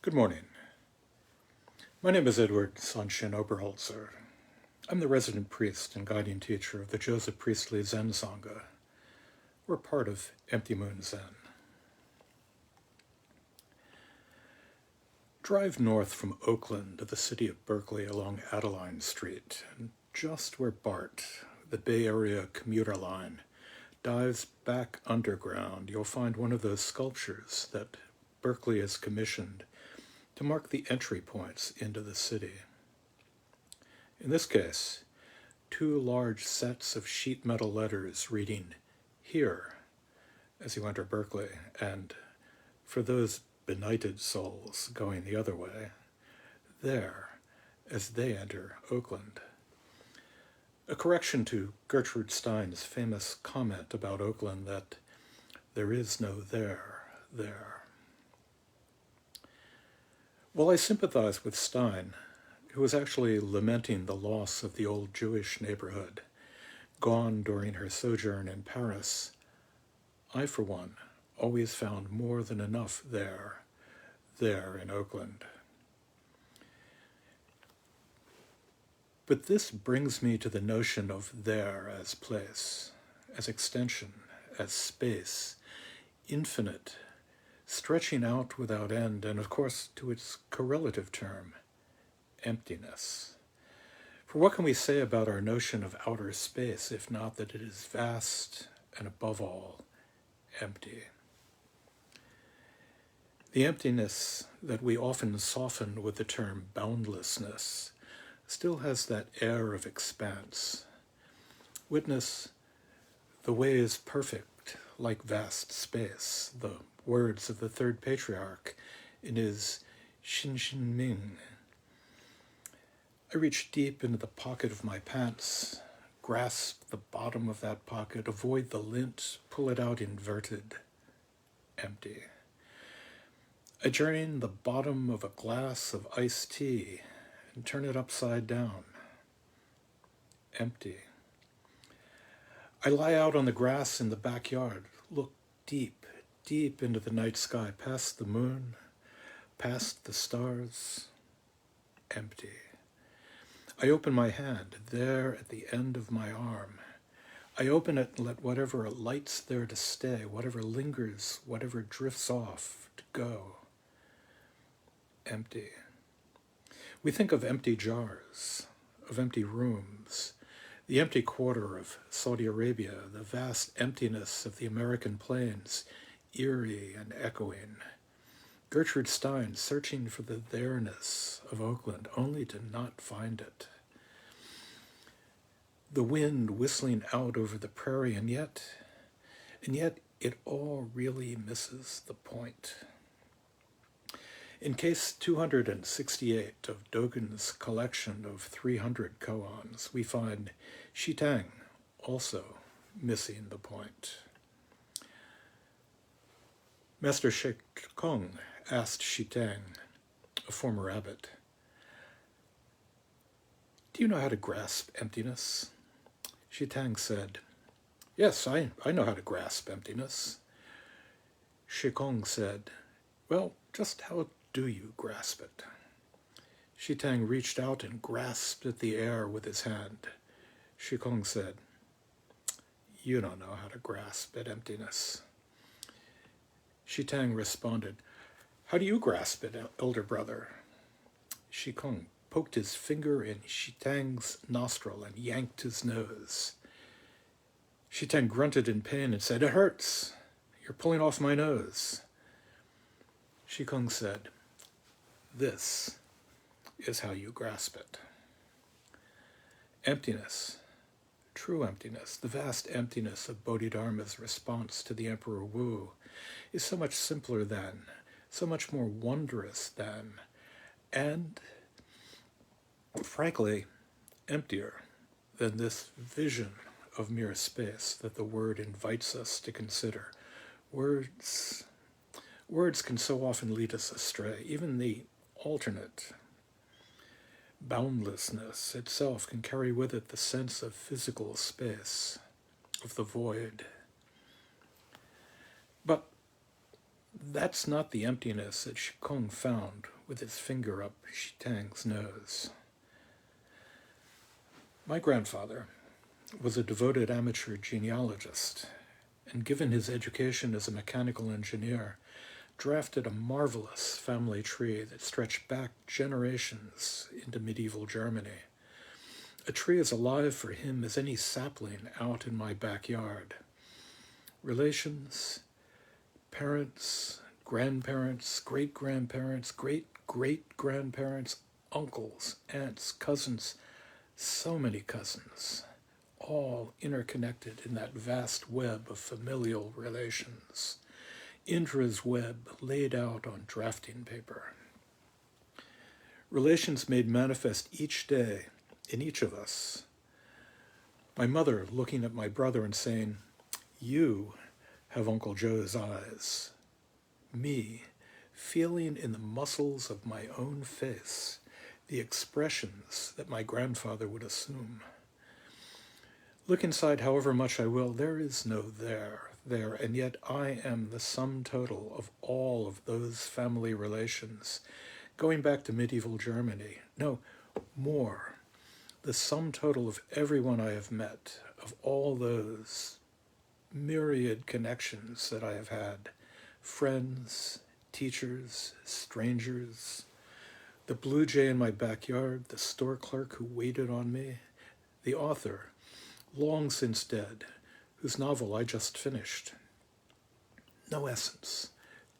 Good morning. My name is Edward Sanshin Oberholtzer. I'm the resident priest and guiding teacher of the Joseph Priestley Zen Sangha. We're part of Empty Moon Zen. Drive north from Oakland to the city of Berkeley along Adeline Street, and just where BART, the Bay Area commuter line, dives back underground, you'll find one of those sculptures that Berkeley has commissioned to mark the entry points into the city. In this case, two large sets of sheet metal letters reading "Here" as you enter Berkeley, and for those benighted souls going the other way, "There" as they enter Oakland. A correction to Gertrude Stein's famous comment about Oakland that there is no there. Well, I sympathize with Stein, who was actually lamenting the loss of the old Jewish neighborhood, gone during her sojourn in Paris. I, for one, always found more than enough there in Oakland. But this brings me to the notion of there as place, as extension, as space, infinite, stretching out without end, and of course to its correlative term, emptiness. For what can we say about our notion of outer space if not that it is vast and above all, empty? The emptiness that we often soften with the term boundlessness still has that air of expanse. Witness, the way is perfect, like vast space, the words of the third patriarch in his Xin Ming. I reach deep into the pocket of my pants, grasp the bottom of that pocket, avoid the lint, pull it out inverted, empty. I drain the bottom of a glass of iced tea and turn it upside down, empty. I lie out on the grass in the backyard, look deep into the night sky, past the moon, past the stars, empty. I open my hand, there at the end of my arm. I open it and let whatever light's there to stay, whatever lingers, whatever drifts off, to go, empty. We think of empty jars, of empty rooms, the empty quarter of Saudi Arabia, the vast emptiness of the American plains, eerie and echoing. Gertrude Stein searching for the there-ness of Oakland, only to not find it. The wind whistling out over the prairie, and yet it all really misses the point. In case 268 of Dogen's collection of 300 koans, we find Shitang also missing the point. Master Shekong asked Shitang, a former abbot, "Do you know how to grasp emptiness?" Shitang said, "Yes, I know how to grasp emptiness." Shekong said, "Well, just how do you grasp it?" Shitang reached out and grasped at the air with his hand. Shekong said, "You don't know how to grasp at emptiness." Shitang responded, "How do you grasp it, elder brother?" Shikong poked his finger in Shitang's nostril and yanked his nose. Shitang grunted in pain and said, "It hurts. You're pulling off my nose." Shikong said, "This is how you grasp it." Emptiness, true emptiness, the vast emptiness of Bodhidharma's response to the Emperor Wu, is so much simpler than, so much more wondrous than, and, frankly, emptier than this vision of mere space that the word invites us to consider. Words can so often lead us astray. Even the alternate, boundlessness itself can carry with it the sense of physical space, of the void. But That's not the emptiness that Shikung found with his finger up Shitang's nose. My grandfather was a devoted amateur genealogist, and given his education as a mechanical engineer, drafted a marvelous family tree that stretched back generations into medieval Germany. A tree as alive for him as any sapling out in my backyard. Relations, parents, grandparents, great-grandparents, great-great-grandparents, uncles, aunts, cousins, so many cousins, all interconnected in that vast web of familial relations. Indra's web laid out on drafting paper. Relations made manifest each day in each of us. My mother looking at my brother and saying, "You have Uncle Joe's eyes." Me feeling in the muscles of my own face the expressions that my grandfather would assume. Look inside however much I will, there is no there, and yet I am the sum total of all of those family relations, going back to medieval Germany. No, more. The sum total of everyone I have met, of all those myriad connections that I have had, friends, teachers, strangers, the blue jay in my backyard, the store clerk who waited on me, the author, long since dead, whose novel I just finished. No essence,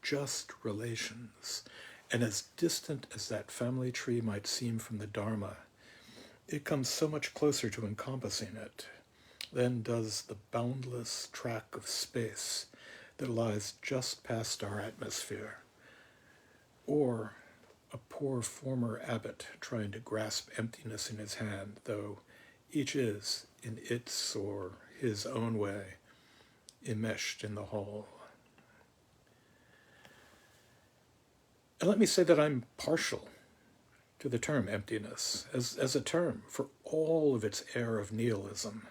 just relations, and as distant as that family tree might seem from the Dharma, it comes so much closer to encompassing it than does the boundless track of space that lies just past our atmosphere, or a poor former abbot trying to grasp emptiness in his hand, though each is, in its or his own way, enmeshed in the whole. And let me say that I'm partial to the term emptiness as a term for all of its air of nihilism.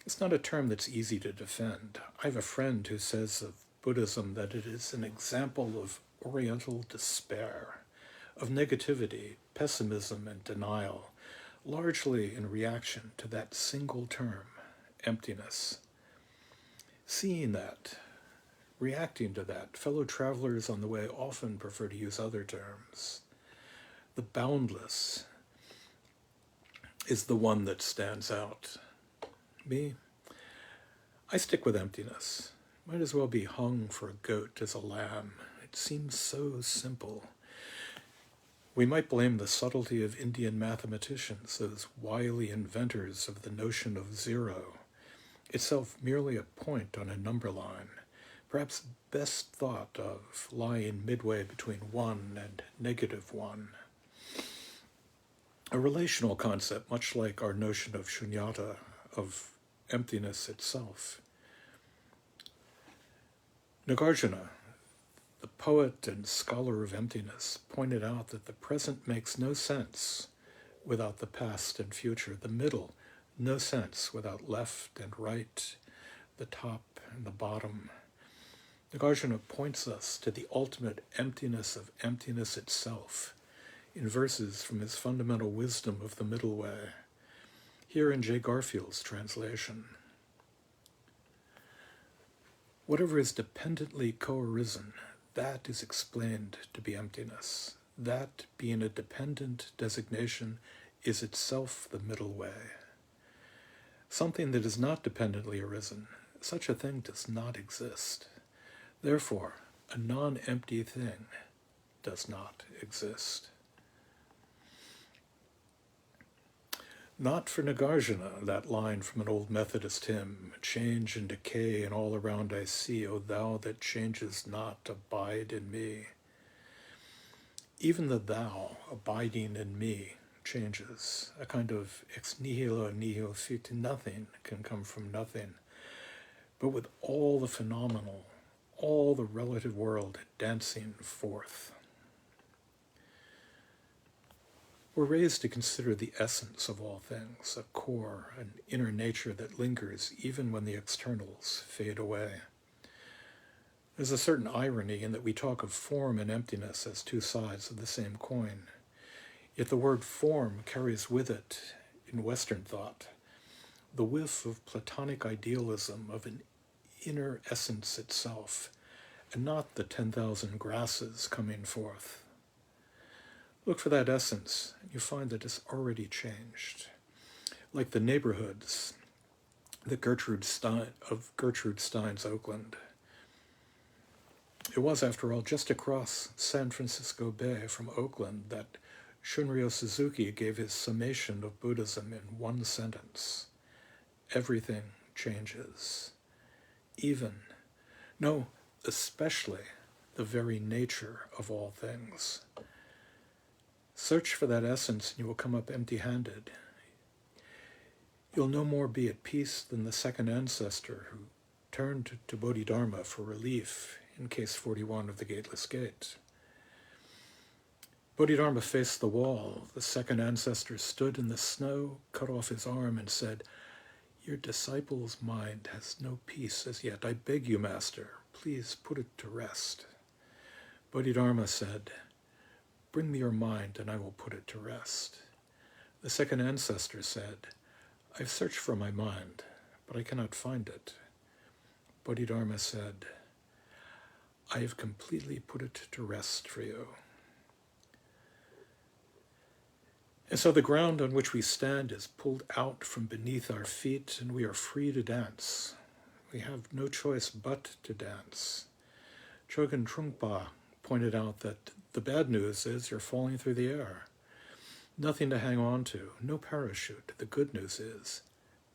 It's not a term that's easy to defend. I have a friend who says of Buddhism that it is an example of Oriental despair, of negativity, pessimism, and denial, largely in reaction to that single term, emptiness. Seeing that, reacting to that, fellow travelers on the way often prefer to use other terms. The boundless is the one that stands out. Me, I stick with emptiness. Might as well be hung for a goat as a lamb. It seems so simple. We might blame the subtlety of Indian mathematicians, those wily inventors of the notion of zero, itself merely a point on a number line, perhaps best thought of lying midway between 1 and -1. A relational concept, much like our notion of shunyata, of emptiness itself. Nagarjuna, the poet and scholar of emptiness, pointed out that the present makes no sense without the past and future, the middle, no sense without left and right, the top and the bottom. Nagarjuna points us to the ultimate emptiness of emptiness itself in verses from his fundamental wisdom of the middle way, here in J. Garfield's translation. Whatever is dependently co-arisen, that is explained to be emptiness. That, being a dependent designation, is itself the middle way. Something that is not dependently arisen, such a thing does not exist. Therefore, a non-empty thing does not exist. Not for Nagarjuna, that line from an old Methodist hymn, "Change and decay and all around I see, O thou that changest not, abide in me." Even the thou, abiding in me, changes. A kind of ex nihilo nihil fit, nothing can come from nothing. But with all the phenomenal, all the relative world dancing forth. We're raised to consider the essence of all things, a core, an inner nature that lingers even when the externals fade away. There's a certain irony in that we talk of form and emptiness as two sides of the same coin. Yet the word form carries with it, in Western thought, the whiff of Platonic idealism of an inner essence itself, and not the 10,000 grasses coming forth. Look for that essence, and you find that it's already changed. Like the neighborhoods that Gertrude Stein's Oakland. It was, after all, just across San Francisco Bay from Oakland that Shunryo Suzuki gave his summation of Buddhism in one sentence. Everything changes. Even, no, especially the very nature of all things. Search for that essence and you will come up empty-handed. You'll no more be at peace than the second ancestor who turned to Bodhidharma for relief in case 41 of the Gateless Gate. Bodhidharma faced the wall. The second ancestor stood in the snow, cut off his arm, and said, "Your disciple's mind has no peace as yet. I beg you, Master, please put it to rest." Bodhidharma said, "Bring me your mind and I will put it to rest." The second ancestor said, "I've searched for my mind, but I cannot find it." Bodhidharma said, "I have completely put it to rest for you." And so the ground on which we stand is pulled out from beneath our feet, and we are free to dance. We have no choice but to dance. Chogyam Trungpa pointed out that the bad news is you're falling through the air. Nothing to hang on to, no parachute. The good news is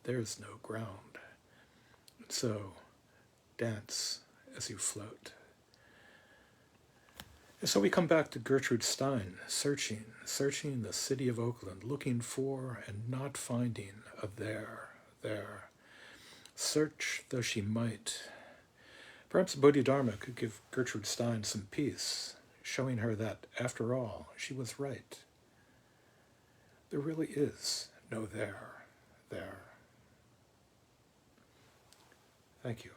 there's no ground. So dance as you float. And so we come back to Gertrude Stein, searching the city of Oakland, looking for and not finding a there. Search though she might. Perhaps Bodhidharma could give Gertrude Stein some peace, showing her that, after all, she was right. There really is no there. Thank you.